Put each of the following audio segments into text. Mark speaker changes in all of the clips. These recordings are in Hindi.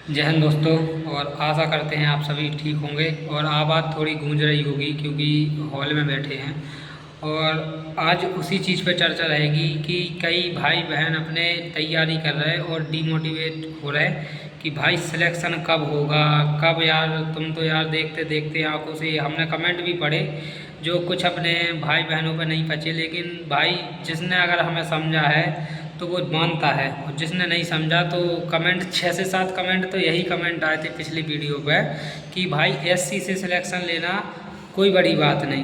Speaker 1: जय हिंद दोस्तों। और आशा करते हैं आप सभी ठीक होंगे। और आवाज़ थोड़ी गूंज रही होगी क्योंकि हॉल में बैठे हैं। और आज उसी चीज़ पर चर्चा रहेगी कि कई भाई बहन अपने तैयारी कर रहे हैं और डीमोटिवेट हो रहे हैं कि भाई सिलेक्शन कब होगा, कब यार। तुम तो यार देखते देखते आंखों से हमने कमेंट भी पढ़े जो कुछ अपने भाई बहनों पर नहीं बचे, लेकिन भाई जिसने अगर हमें समझा है तो वो मानता है, और जिसने नहीं समझा तो कमेंट 6 से 7 कमेंट तो यही कमेंट आए थे पिछली वीडियो पे कि भाई एससी से सिलेक्शन लेना कोई बड़ी बात नहीं।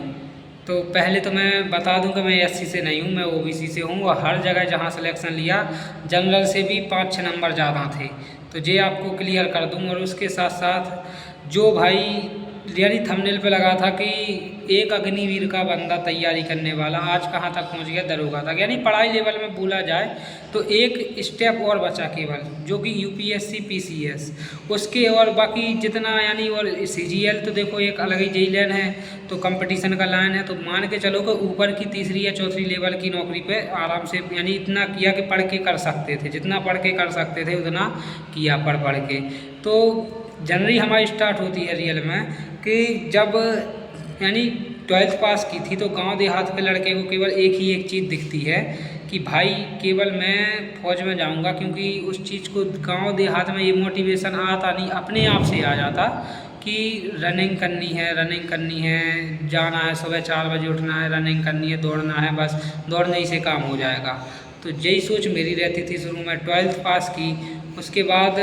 Speaker 1: तो पहले तो मैं बता दूं कि मैं एससी से नहीं हूं, मैं ओबीसी से हूं। और हर जगह जहां सिलेक्शन लिया जनरल से भी 5-6 नंबर ज़्यादा थे। तो ये आपको क्लियर कर दूं। और उसके साथ साथ जो भाई यानी थंबनेल पे लगा था कि एक अग्निवीर का बंदा तैयारी करने वाला आज कहाँ तक पहुँच गया, दरोगा तक। यानी पढ़ाई लेवल में बोला जाए तो एक स्टेप और बचा केवल, जो कि यूपीएससी पीसीएस उसके। और बाकी जितना यानी और सीजीएल तो देखो एक अलग ही जेई लाइन है, तो कंपटीशन का लाइन है। तो मान के चलो कि ऊपर की तीसरी या चौथी लेवल की नौकरी पे आराम से यानी इतना किया कि पढ़ के कर सकते थे, जितना पढ़ के कर सकते थे उतना किया पढ़ के। तो जनरली हमारी स्टार्ट होती है रियल में कि जब यानी 12th पास की थी तो गांव देहात के लड़के को केवल एक चीज़ दिखती है कि भाई केवल मैं फौज में जाऊंगा, क्योंकि उस चीज़ को गांव देहात में ये मोटिवेशन आता नहीं, अपने आप से आ जाता कि रनिंग करनी है, जाना है, सुबह 4 बजे उठना है, रनिंग करनी है, दौड़ना है, बस दौड़ने ही से काम हो जाएगा। तो यही सोच मेरी रहती थी शुरू में। 12th पास की, उसके बाद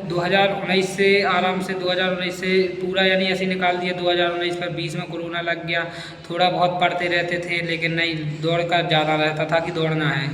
Speaker 1: 2019 से आराम से 2019 से पूरा यानी ऐसे निकाल दिया 2019 पर। 20 में कोरोना लग गया, थोड़ा बहुत पढ़ते रहते थे लेकिन नहीं, दौड़ का ज़्यादा रहता था कि दौड़ना है।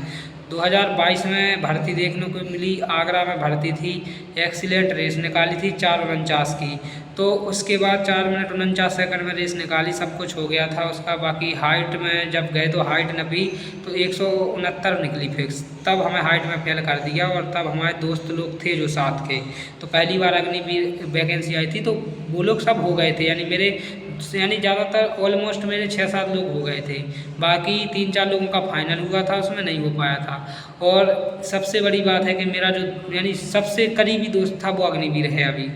Speaker 1: 2022 में भर्ती देखने को मिली, आगरा में भर्ती थी, एक्सीलेंट रेस निकाली थी 4:49 की। तो उसके बाद 4 मिनट 49 सेकंड में रेस निकाली, सब कुछ हो गया था उसका। बाकी हाइट में जब गए तो हाइट नपी तो 169 निकली फिक्स, तब हमें हाइट में फेल कर दिया। और तब हमारे दोस्त लोग थे जो साथ के, तो पहली बार अग्निवीर वैकेंसी आई थी तो वो लोग सब हो गए थे। यानी मेरे यानी ज़्यादातर ऑलमोस्ट मेरे 6-7 लोग हो गए थे, बाकी 3-4 लोगों का फाइनल हुआ था, उसमें नहीं हो पाया था। और सबसे बड़ी बात है कि मेरा जो यानी सबसे करीबी दोस्त था वो अग्निवीर है अभी।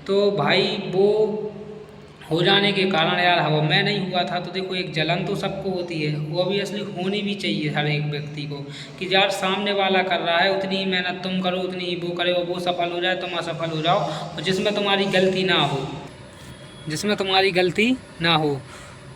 Speaker 1: तो भाई वो हो जाने के कारण यार हवा मैं नहीं हुआ था, तो देखो एक जलन तो सबको होती है, वो ऑब्वियसली होनी भी चाहिए हर एक व्यक्ति को कि यार सामने वाला कर रहा है उतनी ही मेहनत तुम करो, उतनी ही वो करे, और वो सफल हो जाए तुम असफल हो जाओ, और जिसमें तुम्हारी गलती ना हो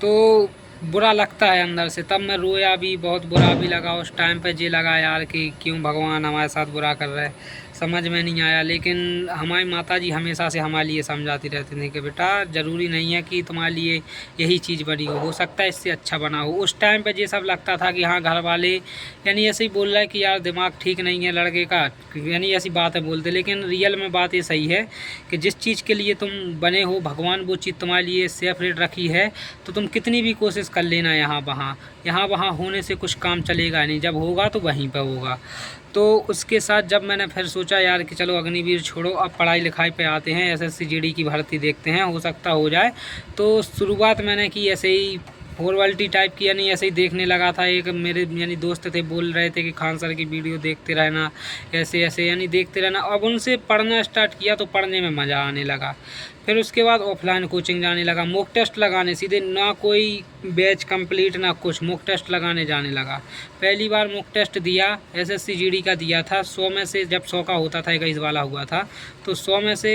Speaker 1: तो बुरा लगता है अंदर से। तब मैं रोया भी, बहुत बुरा भी लगा उस टाइम पे। जे लगा यार कि क्यों भगवान हमारे साथ बुरा कर रहे हैं, समझ में नहीं आया। लेकिन हमारी माता जी हमेशा से हमारे लिए समझाती रहती थी कि बेटा ज़रूरी नहीं है कि तुम्हारे लिए यही चीज़ बनी हो सकता है इससे अच्छा बना हो। उस टाइम पे ये सब लगता था कि हाँ घर वाले यानी ऐसे ही बोल रहे हैं कि यार दिमाग ठीक नहीं है लड़के का, यानी ऐसी बातें बोलते। लेकिन रियल में बात ये सही है कि जिस चीज़ के लिए तुम बने हो भगवान वो चीज़ तुम्हारे लिए सेपरेट रखी है, तो तुम कितनी भी कोशिश कर लेना यहाँ वहाँ होने से कुछ काम चलेगा नहीं, जब होगा तो वहीं पर होगा। तो उसके साथ जब मैंने फिर सोचा यार कि चलो अग्निवीर छोड़ो, अब पढ़ाई लिखाई पे आते हैं, एसएससी जीडी की भर्ती देखते हैं, हो सकता हो जाए। तो शुरुआत मैंने की ऐसे ही फॉर्मेलिटी टाइप की, यानी ऐसे ही देखने लगा था। एक मेरे यानी दोस्त थे, बोल रहे थे कि खान सर की वीडियो देखते रहना, ऐसे ऐसे यानी देखते रहना। अब उनसे पढ़ना स्टार्ट किया तो पढ़ने में मज़ा आने लगा। फिर उसके बाद ऑफलाइन कोचिंग जाने लगा, मॉक टेस्ट लगाने, सीधे ना कोई बैच कंप्लीट ना कुछ, मॉक टेस्ट लगाने जाने लगा। पहली बार मॉक टेस्ट दिया एसएससी जीडी का दिया था, 100 में से जब 100 का होता था 21 वाला हुआ था, तो 100 में से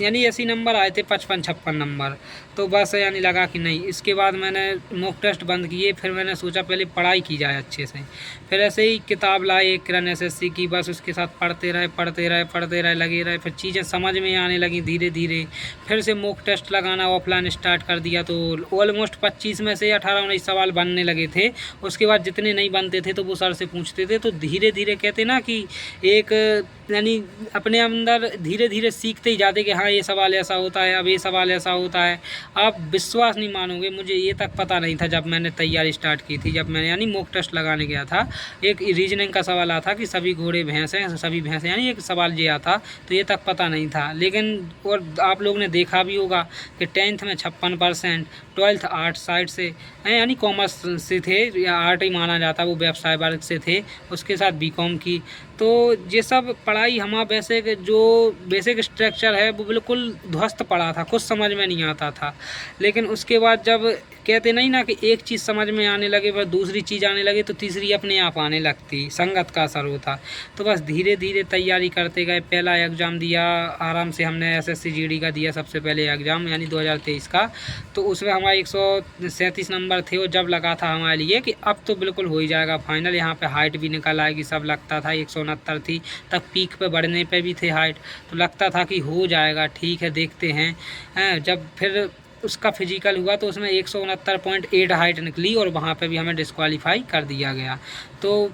Speaker 1: यानी ऐसे नंबर आए थे 55-56 नंबर। तो बस यानी लगा कि नहीं, इसके बाद मैंने मॉक टेस्ट बंद किए। फिर मैंने सोचा पहले पढ़ाई की जाए अच्छे से। फिर ऐसे ही किताब लाए किरण एसएससी की, बस उसके साथ पढ़ते रहे लगे रहे। फिर चीज़ें समझ में आने लगी धीरे धीरे। फिर से मॉक टेस्ट लगाना ऑफलाइन स्टार्ट कर दिया, तो ऑलमोस्ट 25 में से 18-19 सवाल बनने लगे थे। उसके बाद जितने नहीं बनते थे तो वो सर से पूछते थे। तो धीरे धीरे कहते ना कि एक यानी अपने अंदर धीरे धीरे सीखते ही जाते कि हाँ ये सवाल ऐसा होता है, अब ये सवाल ऐसा होता है। आप विश्वास नहीं मानोगे, मुझे ये तक पता नहीं था जब मैंने तैयारी स्टार्ट की थी, जब मैंने यानी मॉक टेस्ट लगाने गया था। एक रीजनिंग का सवाल आता कि सभी घोड़े भैंस हैं, सभी भैंस यानी एक सवाल ये आता, तो ये तक पता नहीं था। लेकिन और आप लोग ने देखा भी होगा कि 10th में 56%, 12th आर्ट साइड से हैं, यानी कॉमर्स से थे या आर्ट ही माना जाता, वो व्यवसाय वर्ग से थे, उसके साथ बीकॉम की। तो ये सब पढ़ाई हमारा जो बेसिक स्ट्रक्चर है वो बिल्कुल ध्वस्त पड़ा था, कुछ समझ में नहीं आता था। लेकिन उसके बाद जब कहते नहीं ना कि एक चीज़ समझ में आने लगे फिर दूसरी चीज़ आने लगे तो तीसरी अपने आप आने लगती, संगत का असर होता। तो बस धीरे धीरे तैयारी करते गए। पहला एग्ज़ाम दिया आराम से हमने, SSC GD का दिया सबसे पहले एग्ज़ाम, यानी 2023 का। तो उसमें हमारे 137 नंबर थे और जब लगा था हमारे लिए कि अब तो बिल्कुल हो ही जाएगा फाइनल, यहाँ पे हाइट भी निकल आएगी, सब लगता था। 169 थी तब, पीक पे बढ़ने पे भी थे हाइट, तो लगता था कि हो जाएगा, ठीक है देखते हैं। जब फिर उसका फिजिकल हुआ तो उसमें 169.8 हाइट निकली और वहाँ पे भी हमें डिस्क्वालीफाई कर दिया गया। तो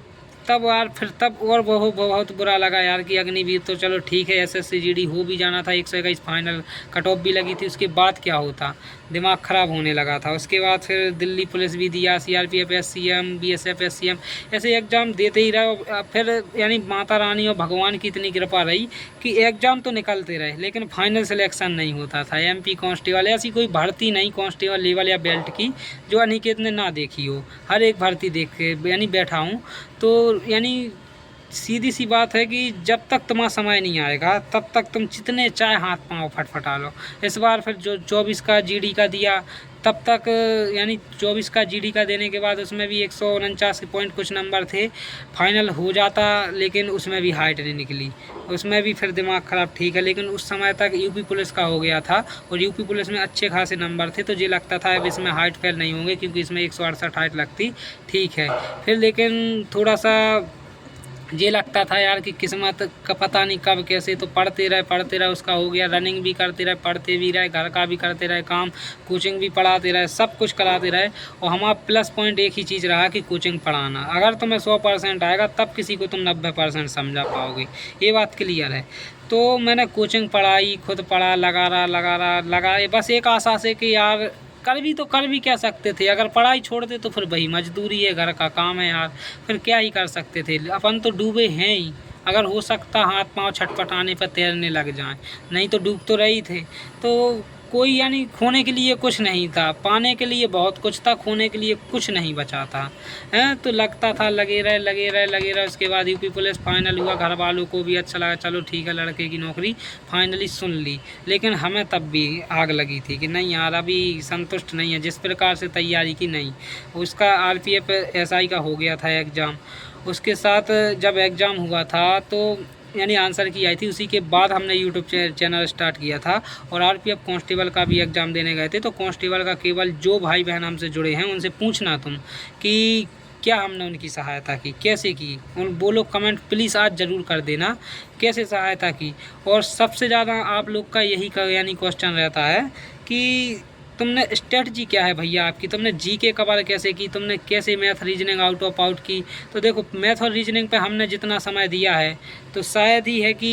Speaker 1: तब यार फिर तब और बहुत बुरा लगा यार कि अग्निवीर तो चलो ठीक है, SSC GD हो भी जाना था, 121 फाइनल कट ऑफ भी लगी थी, उसके बाद क्या होता, दिमाग ख़राब होने लगा था। उसके बाद फिर दिल्ली पुलिस भी दिया, CRPF SCM BSF SCM ऐसे एग्ज़ाम देते ही रहे। फिर यानी माता रानी और भगवान की इतनी कृपा रही कि एग्ज़ाम तो निकलते रहे लेकिन फाइनल सिलेक्शन नहीं होता था। MP कांस्टेबल ऐसी कोई भर्ती नहीं कांस्टेबल लेवल या बेल्ट की जो अनिकेत ने ना देखी हो, हर एक भर्ती देख के यानी बैठा हूँ। तो यानी सीधी सी बात है कि जब तक तुम्हारा समय नहीं आएगा तब तक तुम जितने चाहे हाथ पाँव फटफटा लो। इस बार फिर जो 24 का GD का दिया तब तक, यानी 24 का GD का देने के बाद उसमें भी 149 पॉइंट कुछ नंबर थे, फाइनल हो जाता लेकिन उसमें भी हाइट नहीं निकली। उसमें भी फिर दिमाग ख़राब, ठीक है। लेकिन उस समय तक UP पुलिस का हो गया था और UP पुलिस में अच्छे खासे नंबर थे, तो ये लगता था अब इसमें हाइट फेल नहीं होंगे क्योंकि इसमें 168 हाइट लगती, ठीक है। फिर लेकिन थोड़ा सा ये लगता था यार कि किस्मत का पता नहीं कब कैसे, तो पढ़ते रहे उसका हो गया, रनिंग भी करते रहे, पढ़ते भी रहे, घर का भी करते रहे काम, कोचिंग भी पढ़ाते रहे, सब कुछ कराते रहे। और हमारा प्लस पॉइंट एक ही चीज़ रहा कि कोचिंग पढ़ाना। अगर तुम्हें 100% आएगा तब किसी को तुम 90% समझा पाओगे, ये बात क्लियर है। तो मैंने कोचिंग पढ़ाई, खुद पढ़ा, लगा बस एक आशा से कि यार कर भी क्या सकते थे, अगर पढ़ाई छोड़ दे तो फिर वही मजदूरी है, घर का काम है यार, फिर क्या ही कर सकते थे। अपन तो डूबे हैं ही, अगर हो सकता हाथ पांव छटपटाने पर तैरने लग जाएं, नहीं तो डूब तो रही थे। तो कोई यानी खोने के लिए कुछ नहीं था, पाने के लिए बहुत कुछ था, खोने के लिए कुछ नहीं बचा था। हैं तो लगता था लगे रहे। उसके बाद UP पुलिस फाइनल हुआ, घर वालों को भी अच्छा लगा, चलो ठीक है लड़के की नौकरी फाइनली सुन ली। लेकिन हमें तब भी आग लगी थी कि नहीं यार अभी संतुष्ट नहीं है, जिस प्रकार से तैयारी की नहीं। उसका RPF SI का हो गया था एग्ज़ाम, उसके साथ जब एग्ज़ाम हुआ था तो यानी आंसर की आई थी, उसी के बाद हमने यूट्यूब चैनल स्टार्ट किया था और RPF कांस्टेबल का भी एग्ज़ाम देने गए थे। तो कांस्टेबल का केवल जो भाई बहन हमसे जुड़े हैं उनसे पूछना तुम कि क्या हमने उनकी सहायता की, कैसे की, उन बोलो कमेंट प्लीज़ आज ज़रूर कर देना कैसे सहायता की। और सबसे ज़्यादा आप लोग का यही यानी क्वेश्चन रहता है कि तुमने स्ट्रेटजी क्या है भैया आपकी, तुमने GK कवर कैसे की, तुमने कैसे math reasoning out of out की। तो देखो मैथ और रीजनिंग पे हमने जितना समय दिया है तो शायद ही है कि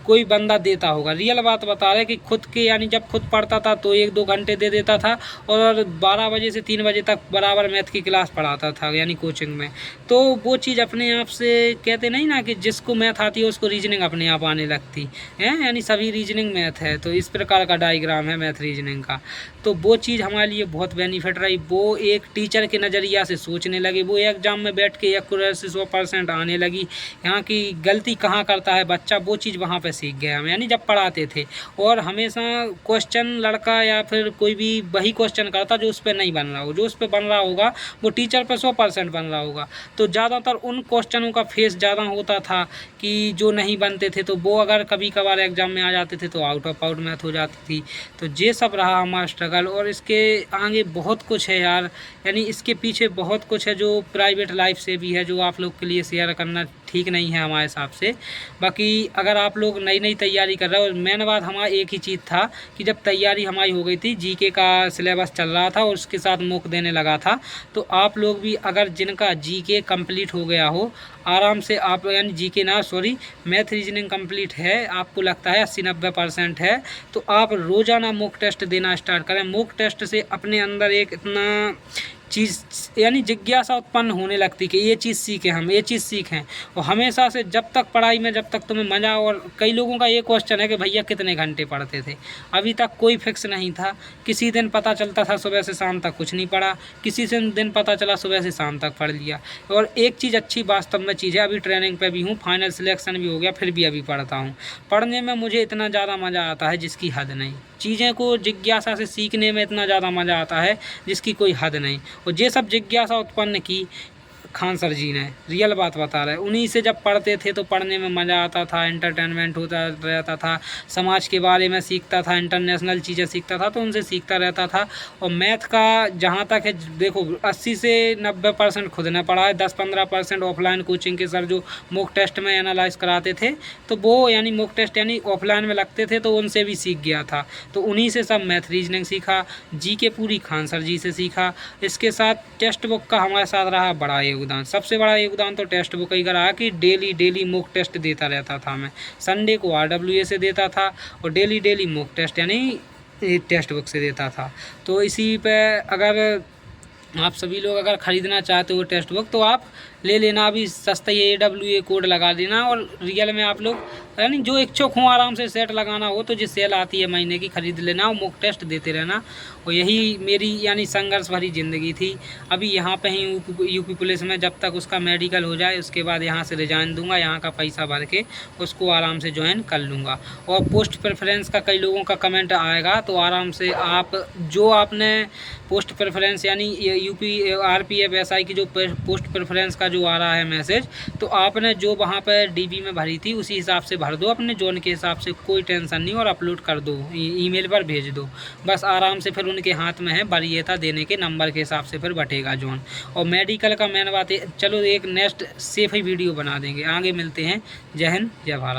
Speaker 1: कोई बंदा देता होगा। रियल बात बता रहे कि खुद के यानी जब खुद पढ़ता था तो 1-2 घंटे दे देता था और 12 बजे से 3 बजे तक बराबर मैथ की क्लास पढ़ाता था यानी कोचिंग में। तो वो चीज़ अपने आप से कहते नहीं ना कि जिसको मैथ आती है उसको रीजनिंग अपने आप आने लगती है, यानी सभी रीजनिंग मैथ है। तो इस प्रकार का डायग्राम है मैथ रीजनिंग का। तो वो चीज़ हमारे लिए बहुत बेनिफिट रही। वो एक टीचर के नज़रिया से सोचने लगे, वो एग्ज़ाम में बैठ के एक्यूरेसी 100% आने लगी। यहाँ की गलती कहाँ करता है बच्चा, वो चीज़ वहाँ पे सीख गया हम, यानी जब पढ़ाते थे। और हमेशा क्वेश्चन लड़का या फिर कोई भी वही क्वेश्चन करता जो उस पर नहीं बन रहा हो, जो उस पर बन रहा होगा वो टीचर पे 100% बन रहा होगा। तो ज़्यादातर उन क्वेश्चनों का फेस ज़्यादा होता था कि जो नहीं बनते थे, तो वो अगर कभी कभार एग्ज़ाम में आ जाते थे तो आउट ऑफ आउट मैथ हो जाती थी। तो ये सब रहा हमारा स्ट्रगल। और इसके आगे बहुत कुछ है यार, यानी इसके पीछे बहुत कुछ है जो प्राइवेट लाइफ से भी है, जो आप लोग के लिए शेयर करना ठीक नहीं है हमारे हिसाब से। बाकी अगर आप लोग नई तैयारी कर रहे हो, मेन बात हमारा एक ही चीज़ था कि जब तैयारी हमारी हो गई थी, GK का सिलेबस चल रहा था और उसके साथ मॉक देने लगा था, तो आप लोग भी अगर जिनका GK कंप्लीट हो गया हो आराम से आप, यानी GK ना सॉरी मैथ रीजनिंग कंप्लीट है, आपको लगता है 80-90% है, तो आप रोज़ाना मॉक टेस्ट देना स्टार्ट करें। मॉक टेस्ट से अपने अंदर एक इतना चीज़ यानी जिज्ञासा उत्पन्न होने लगती कि ये चीज़ सीखें, हम ये चीज़ सीखें। और हमेशा से जब तक पढ़ाई में जब तक तुम्हें मज़ा, और कई लोगों का ये क्वेश्चन है कि भैया कितने घंटे पढ़ते थे, अभी तक कोई फिक्स नहीं था। किसी दिन पता चलता था सुबह से शाम तक कुछ नहीं पढ़ा, किसी दिन पता चला सुबह से शाम तक पढ़ लिया। और एक चीज़ अच्छी वास्तव में चीज़ है, अभी ट्रेनिंग पे भी हूँ, फाइनल सिलेक्शन भी हो गया, फिर भी अभी पढ़ता हूँ। पढ़ने में मुझे इतना ज़्यादा मज़ा आता है जिसकी हद नहीं। चीज़ें को जिज्ञासा से सीखने में इतना ज़्यादा मज़ा आता है जिसकी कोई हद नहीं। और ये सब जिज्ञासा उत्पन्न की खान सर जी ने, रियल बात बता रहे। उन्हीं से जब पढ़ते थे तो पढ़ने में मज़ा आता था, एंटरटेनमेंट होता रहता था, समाज के बारे में सीखता था, इंटरनेशनल चीज़ें सीखता था, तो उनसे सीखता रहता था। और मैथ का जहाँ तक है, देखो 80 से 90% खुद ने पढ़ा है, 10-15% ऑफलाइन कोचिंग के सर जो मॉक टेस्ट में एनालाइज कराते थे, तो वो यानी मॉक टेस्ट यानी ऑफलाइन में लगते थे, तो उनसे भी सीख गया था। तो उन्हीं से सब मैथ रीजनिंग सीखा, जी के पूरी खान सर जी से सीखा। इसके साथ टेक्स्ट बुक का हमारे साथ रहा बड़ा योगदान, सबसे बड़ा योगदान तो टेक्स्ट बुक ही का रहा कि डेली मॉक टेस्ट देता रहता था मैं। संडे को RWA से देता था और डेली मॉक टेस्ट यानी टेक्स्ट बुक से देता था। तो इसी पे अगर आप सभी लोग अगर ख़रीदना चाहते हो टेक्स्ट बुक तो आप ले लेना, अभी सस्ता ही AWA कोड लगा देना। और रियल में आप लोग यानी जो इच्छुक हों, आराम से सेट लगाना हो तो जो सेल आती है महीने की, ख़रीद लेना और मॉक टेस्ट देते रहना। और यही मेरी यानी संघर्ष भरी ज़िंदगी थी। अभी यहाँ पे ही यूपी पुलिस में जब तक उसका मेडिकल हो जाए उसके बाद यहाँ से रिजाइन दूंगा, यहाँ का पैसा भर के उसको आराम से ज्वाइन कर लूँगा। और पोस्ट प्रेफरेंस का कई लोगों का कमेंट आएगा, तो आराम से आप जो आपने पोस्ट प्रेफरेंस यानी UP RPF SI की जो पोस्ट प्रेफरेंस का जो आ रहा है मैसेज, तो आपने जो वहाँ पर DB में भरी थी उसी हिसाब से भर दो, अपने जोन के हिसाब से, कोई टेंशन नहीं। और अपलोड कर दो, ईमेल पर भेज दो बस आराम से। फिर उनके हाथ में है वरीयता देने के नंबर के हिसाब से फिर बटेगा जोन। और मेडिकल का मेन बात है, चलो एक नेक्स्ट सेफ ही वीडियो बना देंगे, आगे मिलते हैं। जय हिंद, जय भारत।